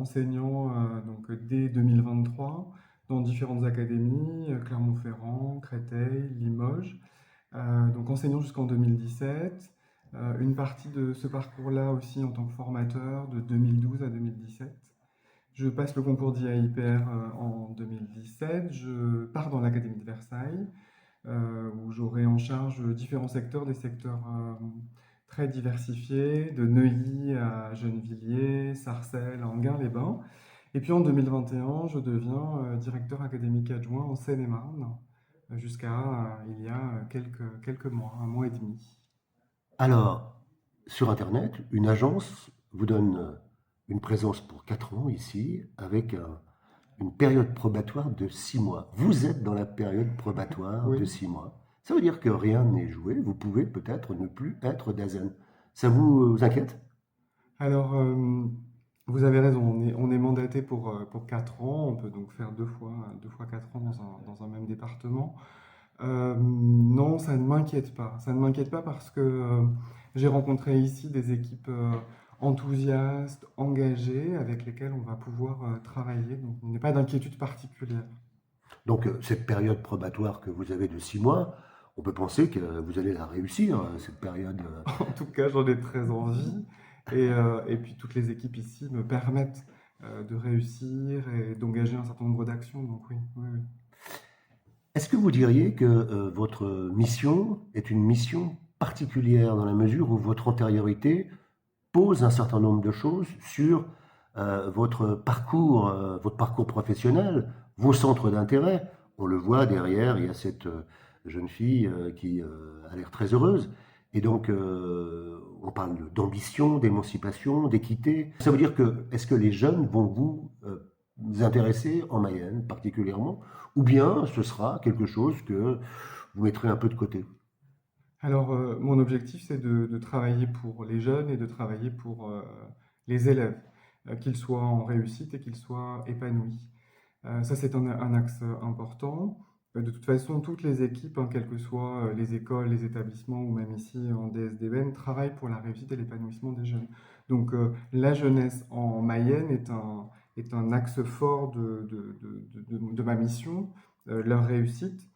enseignant donc, dès 2023 dans différentes académies, Clermont-Ferrand, Créteil, Limoges. Donc enseignant jusqu'en 2017. Une partie de ce parcours-là aussi en tant que formateur de 2012 à 2017. Je passe le concours d'IAIPR en 2017. Je pars dans l'Académie de Versailles, où j'aurai en charge différents secteurs, des secteurs très diversifiés, de Neuilly à Gennevilliers, Sarcelles, Enghien-les-Bains. Et puis en 2021, je deviens directeur académique adjoint en Seine-et-Marne, jusqu'à il y a quelques mois, un mois et demi. Alors, sur Internet, une agence vous donne une présence pour 4 ans ici, avec une période probatoire de 6 mois. Vous êtes dans la période probatoire de Oui. 6 mois. Ça veut dire que rien n'est joué. Vous pouvez peut-être ne plus être d'Azen. Ça vous inquiète? Alors, vous avez raison, on est mandaté pour 4 ans. On peut donc faire deux fois 4 ans dans un même département. Non, ça ne m'inquiète pas. Ça ne m'inquiète pas parce que j'ai rencontré ici des équipes enthousiastes, engagées, avec lesquelles on va pouvoir travailler. Donc, il n'y a pas d'inquiétude particulière. Donc, cette période probatoire que vous avez de 6 mois, on peut penser que vous allez la réussir, cette période. En tout cas, j'en ai très envie. Et puis, toutes les équipes ici me permettent de réussir et d'engager un certain nombre d'actions. Donc, oui, oui, oui. Est-ce que vous diriez que votre mission est une mission particulière dans la mesure où votre antériorité pose un certain nombre de choses sur votre parcours professionnel, vos centres d'intérêt? On le voit derrière, il y a cette jeune fille qui a l'air très heureuse. Et donc, on parle d'ambition, d'émancipation, d'équité. Ça veut dire que, est-ce que les jeunes vont vous intéresser en Mayenne particulièrement, ou bien ce sera quelque chose que vous mettrez un peu de côté? Alors, mon objectif, c'est de travailler pour les jeunes et de travailler pour les élèves, qu'ils soient en réussite et qu'ils soient épanouis. Ça, c'est un axe important. De toute façon, toutes les équipes, hein, quelles que soient les écoles, les établissements ou même ici en DSDN, travaillent pour la réussite et l'épanouissement des jeunes. Donc, la jeunesse en Mayenne est un axe fort de ma mission, leur réussite.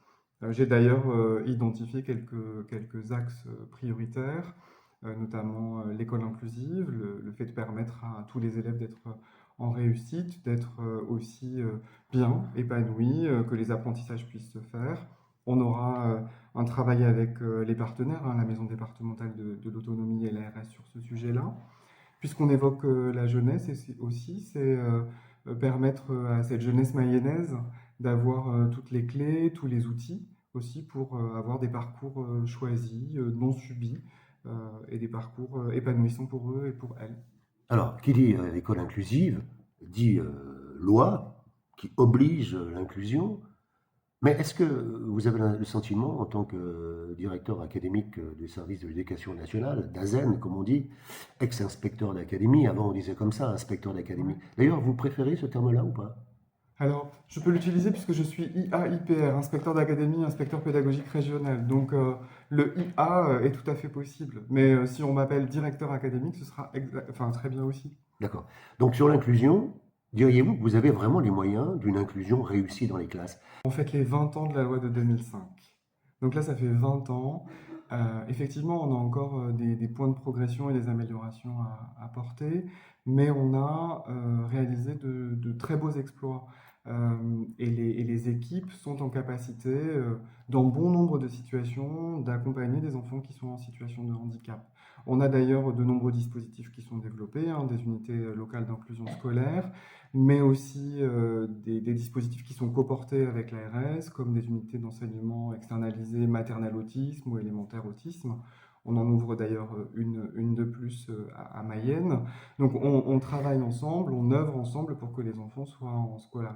J'ai d'ailleurs identifié quelques axes prioritaires, notamment l'école inclusive, le fait de permettre à tous les élèves d'être en réussite, d'être aussi bien épanouis, que les apprentissages puissent se faire. On aura un travail avec les partenaires, hein, la maison départementale de l'autonomie et l'ARS sur ce sujet-là. Puisqu'on évoque la jeunesse, et c'est permettre à cette jeunesse mayonnaise d'avoir toutes les clés, tous les outils aussi pour avoir des parcours choisis, non subis, et des parcours épanouissants pour eux et pour elles. Alors, qui dit école inclusive, dit loi qui oblige l'inclusion. Mais est-ce que vous avez le sentiment, en tant que directeur académique du service de l'éducation nationale, d'AZEN, comme on dit, ex-inspecteur d'académie, avant on disait comme ça, inspecteur d'académie. Ouais. D'ailleurs, vous préférez ce terme-là ou pas? Alors, je peux l'utiliser puisque je suis IAIPR, inspecteur d'académie, inspecteur pédagogique régional. Donc, le IA est tout à fait possible. Mais si on m'appelle directeur académique, ce sera enfin, très bien aussi. D'accord. Donc sur l'inclusion, diriez-vous que vous avez vraiment les moyens d'une inclusion réussie dans les classes? On fête les 20 ans de la loi de 2005. Donc là, ça fait 20 ans. Effectivement, on a encore des points de progression et des améliorations à apporter, mais on a réalisé de très beaux exploits. Et les équipes sont en capacité, dans bon nombre de situations, d'accompagner des enfants qui sont en situation de handicap. On a d'ailleurs de nombreux dispositifs qui sont développés, hein, des unités locales d'inclusion scolaire, mais aussi des dispositifs qui sont coportés avec l'ARS, comme des unités d'enseignement externalisées maternelle autisme ou élémentaire autisme. On en ouvre d'ailleurs une de plus à Mayenne. Donc on travaille ensemble, on œuvre ensemble pour que les enfants soient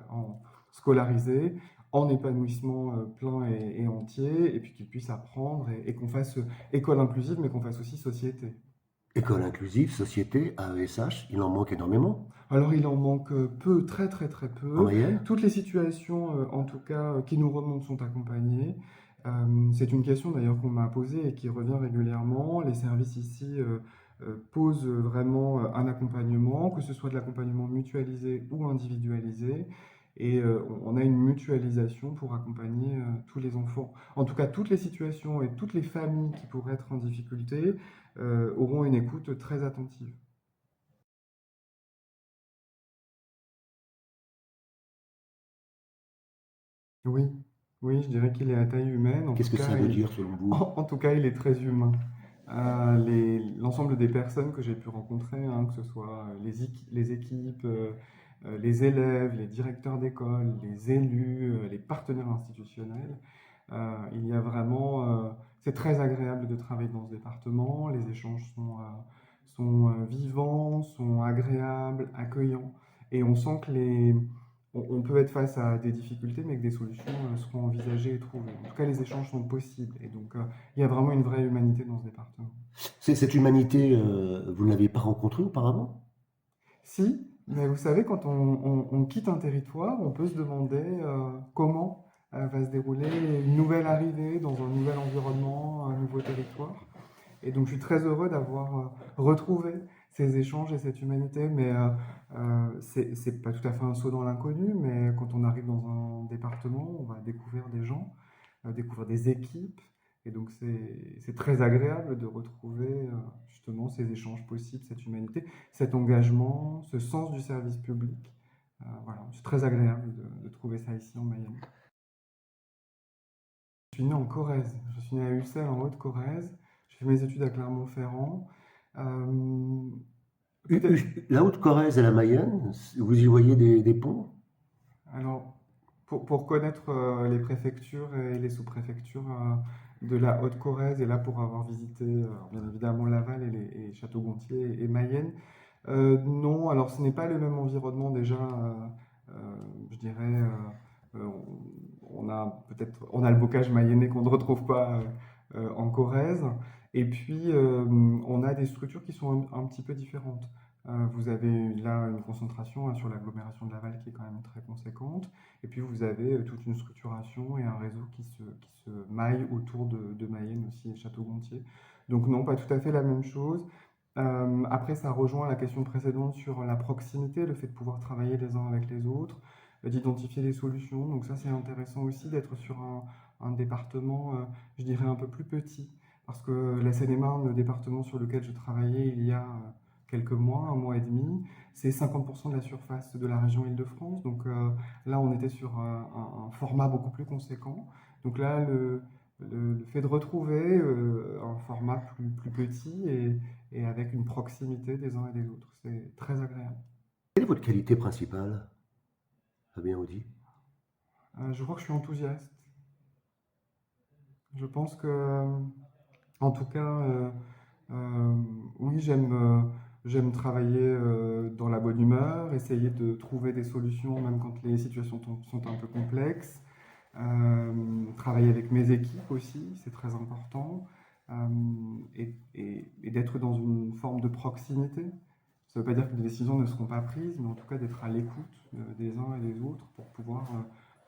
en scolarisés, en épanouissement plein et entier, et puis qu'ils puissent apprendre et qu'on fasse école inclusive, mais qu'on fasse aussi société. École inclusive, société, AESH, il en manque énormément Alors il en manque peu, très très très en peu. Mayenne. Toutes les situations, en tout cas, qui nous remontent sont accompagnées. C'est une question d'ailleurs qu'on m'a posée et qui revient régulièrement. Les services ici pose vraiment un accompagnement, que ce soit de l'accompagnement mutualisé ou individualisé. Et on a une mutualisation pour accompagner tous les enfants. En tout cas, toutes les situations et toutes les familles qui pourraient être en difficulté auront une écoute très attentive. Oui, oui, je dirais qu'il est à taille humaine. En Qu'est-ce tout que ça cas, veut dire selon vous? en tout cas, il est très humain. L'ensemble des personnes que j'ai pu rencontrer, hein, que ce soit les équipes, les élèves, les directeurs d'école, les élus, les partenaires institutionnels, il y a vraiment, c'est très agréable de travailler dans ce département. Les échanges sont vivants, sont agréables, accueillants, et on sent que on peut être face à des difficultés, mais que des solutions seront envisagées et trouvées. En tout cas, les échanges sont possibles, et donc il y a vraiment une vraie humanité dans ce département. Cette humanité, vous ne l'aviez pas rencontrée auparavant? Si, mais vous savez, quand on quitte un territoire, on peut se demander comment va se dérouler une nouvelle arrivée dans un nouvel environnement, un nouveau territoire. Et donc, je suis très heureux d'avoir retrouvé ces échanges et cette humanité. Mais c'est pas tout à fait un saut dans l'inconnu, mais quand on arrive dans un département, on va découvrir des gens, découvrir des équipes. Et donc, c'est très agréable de retrouver justement ces échanges possibles, cette humanité, cet engagement, ce sens du service public. Voilà, c'est très agréable de trouver ça ici en Mayenne. Je suis né en Corrèze. Je suis né à Ussel, en Haute-Corrèze. J'ai fait mes études à Clermont-Ferrand. Euh, Peut-être. La Haute-Corrèze et la Mayenne, vous y voyez des ponts? Alors, pour connaître les préfectures et les sous-préfectures de la Haute-Corrèze, et là pour avoir visité bien évidemment Laval et Château-Gontier et Mayenne, non, alors ce n'est pas le même environnement déjà, je dirais, on a le bocage mayennais qu'on ne retrouve pas en Corrèze, et puis on a des structures qui sont un petit peu différentes. Vous avez là une concentration sur l'agglomération de Laval qui est quand même très conséquente. Et puis vous avez toute une structuration et un réseau qui se maille autour de Mayenne aussi et Château-Gontier. Donc non, pas tout à fait la même chose. Après, ça rejoint la question précédente sur la proximité, le fait de pouvoir travailler les uns avec les autres, d'identifier des solutions. Donc ça, c'est intéressant aussi d'être sur un département, je dirais, un peu plus petit. Parce que la Seine-et-Marne, le département sur lequel je travaillais il y a quelques mois, un mois et demi, c'est 50% de la surface de la région Île-de-France. Donc là, on était sur un format beaucoup plus conséquent. Donc là, le fait de retrouver un format plus petit et avec une proximité des uns et des autres, c'est très agréable. Quelle est votre qualité principale, Fabien Audi? Je crois que je suis enthousiaste. Je pense que, en tout cas, euh, oui, j'aime travailler dans la bonne humeur, essayer de trouver des solutions même quand les situations sont un peu complexes. Travailler avec mes équipes aussi, c'est très important. Et d'être dans une forme de proximité. Ça ne veut pas dire que les décisions ne seront pas prises, mais en tout cas d'être à l'écoute des uns et des autres pour pouvoir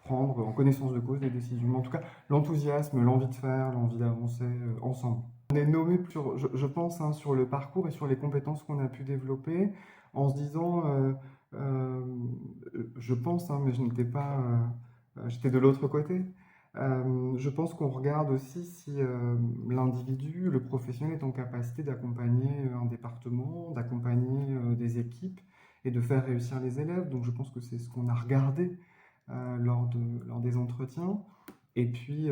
prendre en connaissance de cause des décisions. Mais en tout cas, l'enthousiasme, l'envie de faire, l'envie d'avancer ensemble. On est nommé je pense, hein, sur le parcours et sur les compétences qu'on a pu développer en se disant, euh, je pense, hein, mais je n'étais pas, j'étais de l'autre côté. Je pense qu'on regarde aussi si l'individu, le professionnel est en capacité d'accompagner un département, d'accompagner des équipes et de faire réussir les élèves. Donc je pense que c'est ce qu'on a regardé lors des entretiens. Et puis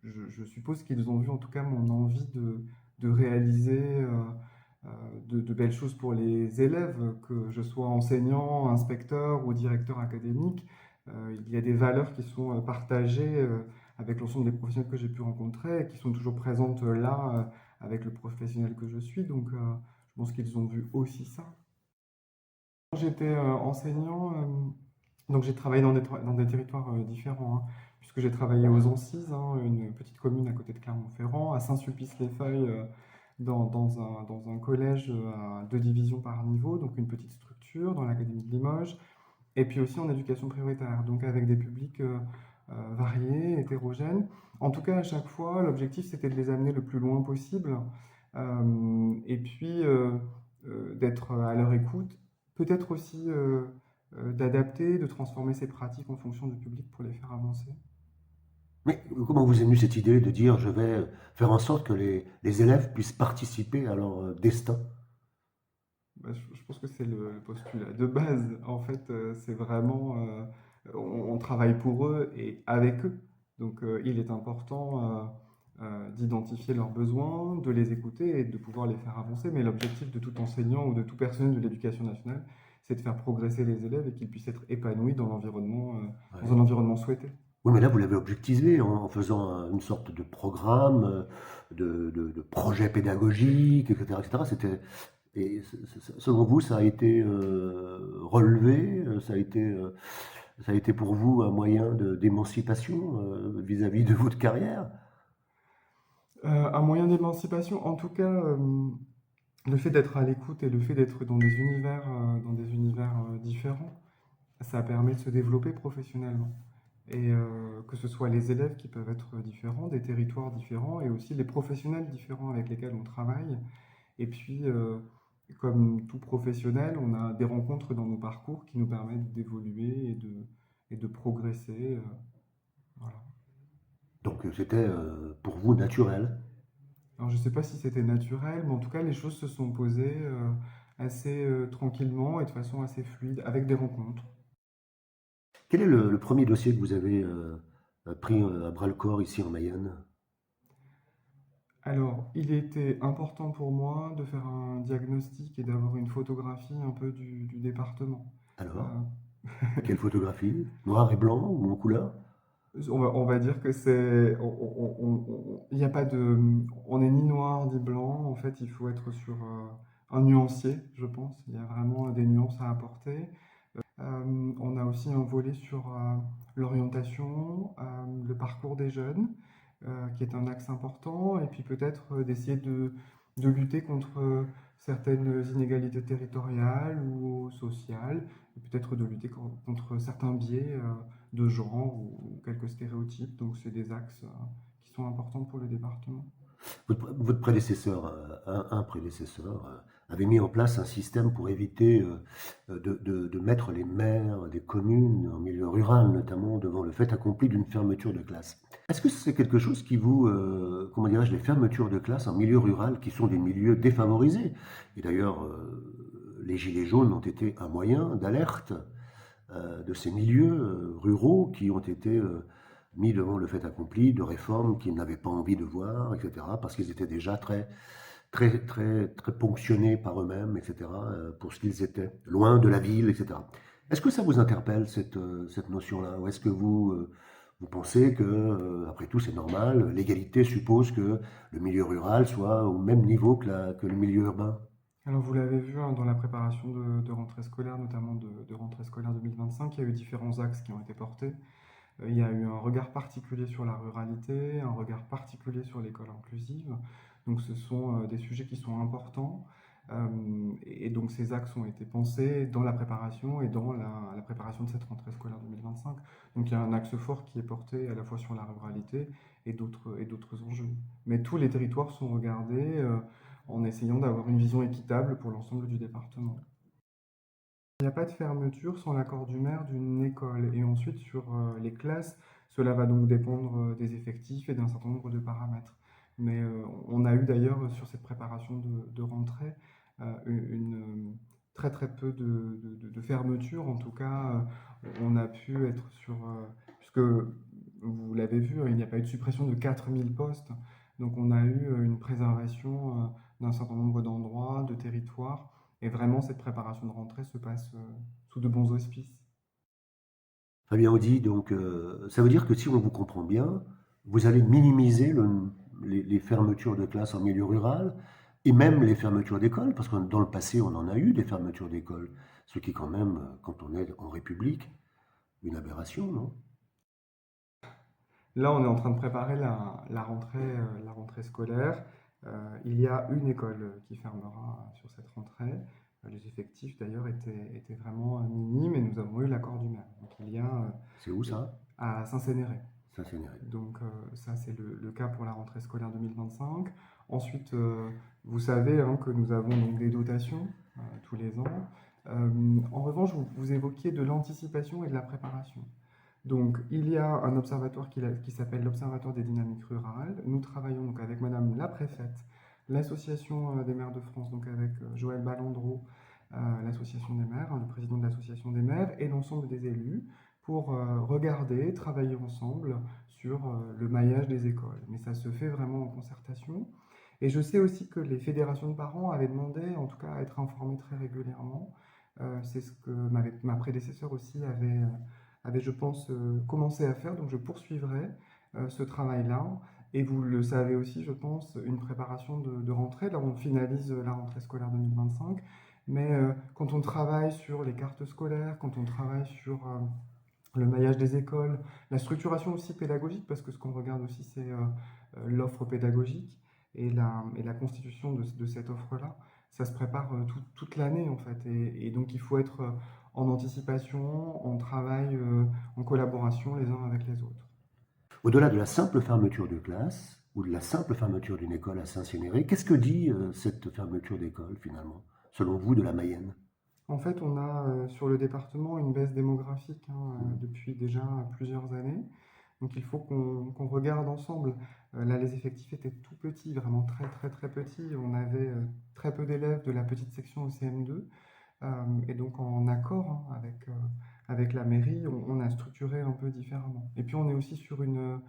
je suppose qu'ils ont vu en tout cas mon envie de réaliser de belles choses pour les élèves, que je sois enseignant, inspecteur ou directeur académique. Il y a des valeurs qui sont partagées avec l'ensemble des professionnels que j'ai pu rencontrer et qui sont toujours présentes là avec le professionnel que je suis. Donc je pense qu'ils ont vu aussi ça. Quand j'étais enseignant, donc j'ai travaillé dans des territoires différents, hein, puisque j'ai travaillé aux Ancises, hein, une petite commune à côté de Clermont-Ferrand, à Saint-Sulpice-les-Feuilles, dans un collège à 2 divisions par niveau, donc une petite structure dans l'Académie de Limoges, et puis aussi en éducation prioritaire, donc avec des publics variés, hétérogènes. En tout cas, à chaque fois, l'objectif c'était de les amener le plus loin possible Et puis d'être à leur écoute, peut-être aussi d'adapter, de transformer ces pratiques en fonction du public pour les faire avancer. Mais comment vous est venue cette idée de dire je vais faire en sorte que les élèves puissent participer à leur destin? Bah, je pense que c'est le postulat de base. En fait, c'est vraiment, on travaille pour eux et avec eux. Donc, il est important d'identifier leurs besoins, de les écouter et de pouvoir les faire avancer. Mais l'objectif de tout enseignant ou de tout personnel de l'éducation nationale, c'est de faire progresser les élèves et qu'ils puissent être épanouis dans l'environnement, dans Ouais. un environnement souhaité. Oui, mais là, vous l'avez objectivé en faisant une sorte de programme, de projet pédagogique, etc., etc. Selon vous, ça a été relevé, ça a été pour vous un moyen d'émancipation vis-à-vis de votre carrière? Un moyen d'émancipation, en tout cas, le fait d'être à l'écoute et le fait d'être dans des univers différents, ça permet de se développer professionnellement. Et que ce soit les élèves qui peuvent être différents, des territoires différents, et aussi les professionnels différents avec lesquels on travaille. Et puis, comme tout professionnel, on a des rencontres dans nos parcours qui nous permettent d'évoluer et de progresser. Voilà. Donc c'était pour vous naturel. Alors, je ne sais pas si c'était naturel, mais en tout cas, les choses se sont posées assez tranquillement et de façon assez fluide, avec des rencontres. Quel est le premier dossier que vous avez pris à bras le corps ici en Mayenne? Alors, il était important pour moi de faire un diagnostic et d'avoir une photographie un peu du département. Euh, Alors, quelle photographie? Noir et blanc ou en couleur? on va dire que c'est, il y a pas de, on est ni noir ni blanc. En fait, il faut être sur un nuancier, je pense. Il y a vraiment des nuances à apporter. On a aussi un volet sur l'orientation, le parcours des jeunes, qui est un axe important, et puis peut-être d'essayer de lutter contre certaines inégalités territoriales ou sociales, et peut-être de lutter contre certains biais de genre ou quelques stéréotypes. Donc c'est des axes qui sont importants pour le département. Votre prédécesseur, un prédécesseur, avait mis en place un système pour éviter de mettre les maires des communes, en milieu rural notamment, devant le fait accompli d'une fermeture de classe. Est-ce que c'est quelque chose qui vous, comment dirais-je, les fermetures de classe en milieu rural, qui sont des milieux défavorisés, et d'ailleurs, les gilets jaunes ont été un moyen d'alerte de ces milieux ruraux qui ont été mis devant le fait accompli de réformes qu'ils n'avaient pas envie de voir, etc., parce qu'ils étaient déjà très ponctionnés par eux-mêmes, etc., pour ce qu'ils étaient, loin de la ville, etc. Est-ce que ça vous interpelle, cette notion-là? Ou est-ce que vous pensez que, après tout, c'est normal, l'égalité suppose que le milieu rural soit au même niveau que le milieu urbain? Alors vous l'avez vu hein, dans la préparation de rentrée scolaire, notamment de rentrée scolaire 2025, il y a eu différents axes qui ont été portés. Il y a eu un regard particulier sur la ruralité, un regard particulier sur l'école inclusive. Donc ce sont des sujets qui sont importants. Et donc ces axes ont été pensés dans la préparation et dans la préparation de cette rentrée scolaire 2025. Donc il y a un axe fort qui est porté à la fois sur la ruralité et d'autres enjeux. Mais tous les territoires sont regardés en essayant d'avoir une vision équitable pour l'ensemble du département. Il n'y a pas de fermeture sans l'accord du maire d'une école. Et ensuite, sur les classes, cela va donc dépendre des effectifs et d'un certain nombre de paramètres. Mais on a eu d'ailleurs sur cette préparation de rentrée très très peu de fermeture. En tout cas, on a pu être sur... puisque vous l'avez vu, il n'y a pas eu de suppression de 4000 postes. Donc on a eu une préservation d'un certain nombre d'endroits, de territoires. Et vraiment, cette préparation de rentrée se passe sous de bons auspices. Fabien Audi, donc ça veut dire que si on vous comprend bien, vous allez minimiser les fermetures de classes en milieu rural et même les fermetures d'écoles, parce que dans le passé, on en a eu des fermetures d'écoles, ce qui est quand même, quand on est en République, une aberration, non? Là, on est en train de préparer la rentrée scolaire. Il y a une école qui fermera sur cette rentrée. Les effectifs, d'ailleurs, étaient vraiment minimes et nous avons eu l'accord du maire. Donc, il y a C'est où ça? à Saint-Cénéré. Saint-Cénéré. Donc ça, c'est le cas pour la rentrée scolaire 2025. Ensuite, vous savez hein, que nous avons donc des dotations tous les ans. En revanche, vous évoquiez de l'anticipation et de la préparation. Donc, il y a un observatoire qui s'appelle l'Observatoire des dynamiques rurales. Nous travaillons donc avec Madame la préfète, l'Association des maires de France, donc avec Joël Balandreau, l'Association des maires, hein, le président de l'Association des maires, et l'ensemble des élus, pour regarder, travailler ensemble sur le maillage des écoles. Mais ça se fait vraiment en concertation. Et je sais aussi que les fédérations de parents avaient demandé, en tout cas, à être informées très régulièrement. C'est ce que ma prédécesseur aussi avait, je pense, commencé à faire. Donc je poursuivrai ce travail-là. Et vous le savez aussi, je pense, une préparation de rentrée. Là, on finalise la rentrée scolaire 2025. Mais quand on travaille sur les cartes scolaires, quand on travaille sur le maillage des écoles, la structuration aussi pédagogique, parce que ce qu'on regarde aussi, c'est l'offre pédagogique et la constitution de cette offre-là. Ça se prépare toute l'année, en fait. Et donc, il faut être en anticipation, en travail, en collaboration les uns avec les autres. Au-delà de la simple fermeture de classe ou de la simple fermeture d'une école à Saint-Cénéré, qu'est-ce que dit cette fermeture d'école finalement, selon vous, de la Mayenne? En fait, on a sur le département une baisse démographique hein, Mm. depuis déjà plusieurs années. Donc il faut qu'on regarde ensemble. Là, les effectifs étaient tout petits, vraiment très très très petits. On avait très peu d'élèves de la petite section au CM2. Et donc en accord hein, avec la mairie, on a structuré un peu différemment. Et puis on est aussi sur une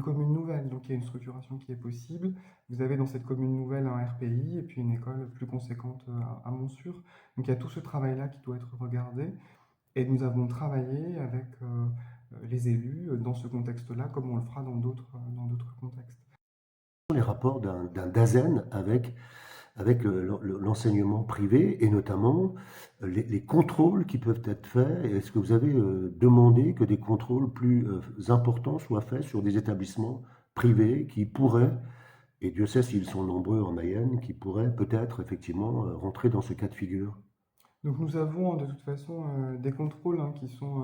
commune nouvelle, donc il y a une structuration qui est possible. Vous avez dans cette commune nouvelle un RPI et puis une école plus conséquente à Montsûrs. Donc il y a tout ce travail-là qui doit être regardé. Et nous avons travaillé avec les élus dans ce contexte-là, comme on le fera dans d'autres contextes. Les rapports d'un DAZEN avec l'enseignement privé et notamment les contrôles qui peuvent être faits. Est-ce que vous avez demandé que des contrôles plus importants soient faits sur des établissements privés qui pourraient, et Dieu sait s'ils sont nombreux en Mayenne, qui pourraient peut-être effectivement rentrer dans ce cas de figure? Donc nous avons de toute façon des contrôles hein, qui sont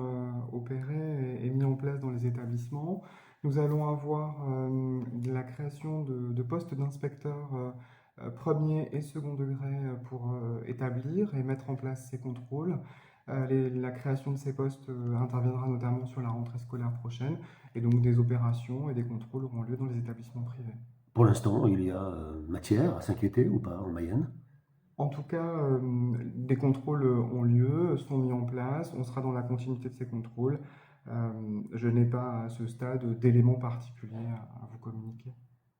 opérés et mis en place dans les établissements. Nous allons avoir de la création de postes d'inspecteurs premier et second degré pour établir et mettre en place ces contrôles. La création de ces postes interviendra notamment sur la rentrée scolaire prochaine et donc des opérations et des contrôles auront lieu dans les établissements privés. Pour l'instant, il y a matière à s'inquiéter ou pas en Mayenne? En tout cas, des contrôles ont lieu, sont mis en place. On sera dans la continuité de ces contrôles. Je n'ai pas à ce stade d'éléments particuliers à vous communiquer.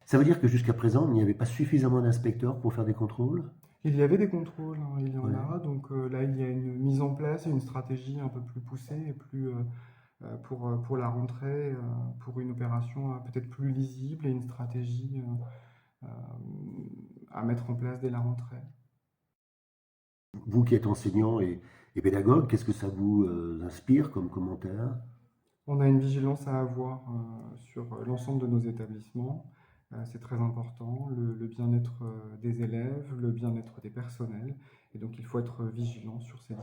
Ça veut dire que jusqu'à présent, il n'y avait pas suffisamment d'inspecteurs pour faire des contrôles? Il y avait des contrôles, hein, il y en Ouais. a. Donc là, il y a une mise en place et une stratégie un peu plus poussée et plus pour la rentrée, pour une opération peut-être plus lisible et une stratégie à mettre en place dès la rentrée. Vous qui êtes enseignant et pédagogue, qu'est-ce que ça vous inspire comme commentaire? On a une vigilance à avoir sur l'ensemble de nos établissements. C'est très important, le bien-être des élèves, le bien-être des personnels. Et donc il faut être vigilant sur ces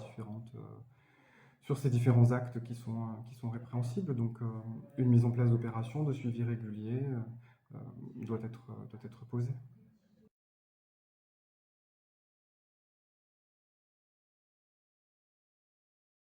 différents actes qui sont répréhensibles. Donc une mise en place d'opérations, de suivi régulier doit être posée.